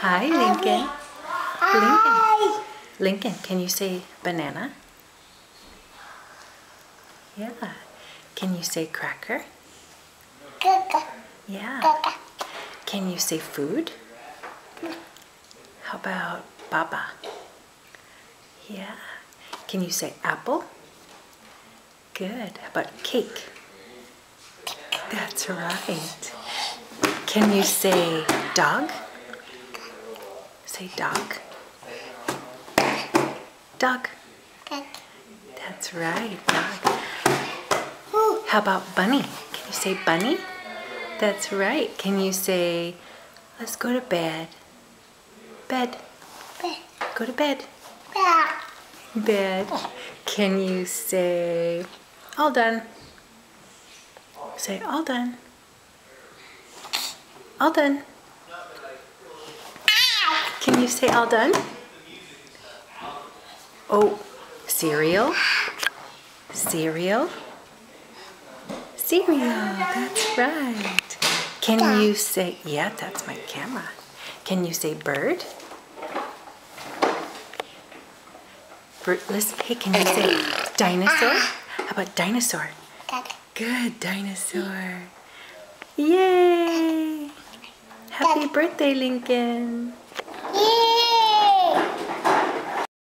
Hi, Lincoln. Lincoln. Lincoln, can you say banana? Yeah. Can you say cracker? Yeah. Can you say food? How about baba? Yeah. Can you say apple? Good. How about cake? That's right. Can you say dog? Say dog. Dog. That's right, dog. How about bunny? Can you say bunny? That's right. Can you say, let's go to bed? Bed. Go to bed. Bed. Can you say, all done? Say, all done. All done. Can you say all done? Oh, cereal. Cereal. Cereal, that's right. Can you say, yeah, that's my camera. Can you say bird? Bird, listen, hey, can you say dinosaur? How about dinosaur? Good, dinosaur. Yay! Happy birthday, Lincoln.